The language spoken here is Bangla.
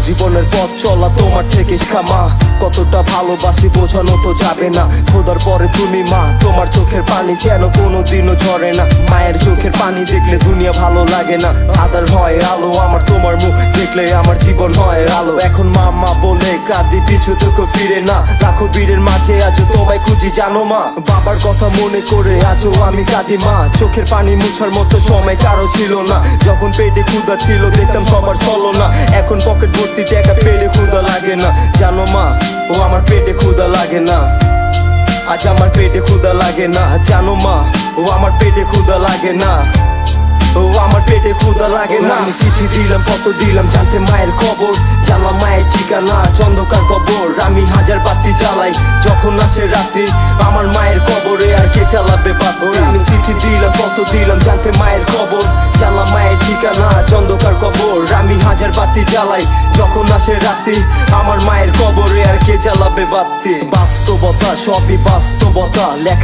জীবনের পথ চলা তোমার থেকে শেখা মা, কতটা ভালোবাসি বোঝানো তো যাবে না। খোদার পরে তুমি মা, তোমার চোখের পানি যেন কোনোদিনও ঝরে না। মায়ের চোখের পানি দেখলে দুনিয়া ভালো লাগে না, আদার হয় আলো আমার, তোমার মুখ দেখলে আমার জীবন হয় আলো। এখন মা মা বলে কাঁদি, পিছু থেকে ফিরে না, লাখো বীরের মাঝে আজও তোমায় খুঁজি জানো মা। বাবার কথা মনে করে আজও আমি কাঁদি মা, চোখের পানি মুছার মতো সময় কারো ছিল না। যখন পেটে ক্ষুধা ছিল দেখতাম সবার ছলনা, এখন পকেট ভর্তি টাকা পেটে ক্ষুধা লাগে না জানো মা। ও আমার পেটে ক্ষুধা লাগে না, আজ আমার পেটে ক্ষুধা লাগে না জানো মা। ও আমার পেটে ক্ষুধা লাগে না, ও আমার পেটে ক্ষুধা লাগে না। আমি চিঠি দিলাম, পত্র দিলাম, জানতে মায়ের খবর, জানলাম মায়ের ঠিকানা অন্ধকার কবর। আমি হাজার বাতি জ্বালাই যখন আসে রাত্রি, আমার মায়ের কবরে আর কে চালাবে বাতি। আমি চিঠি দিলাম, পত্র দিলাম, জানতে মায়ের খবর, জানলাম মায়ের ঠিকানা অন্ধকার কবর। আমি হাজার বাতি জ্বালাই যখন আসে রাত্রি, আমার মায়ের কবরে আর কে চালাবে বাতি। বাস্তবতা সবই বাস্তবতা, লেখা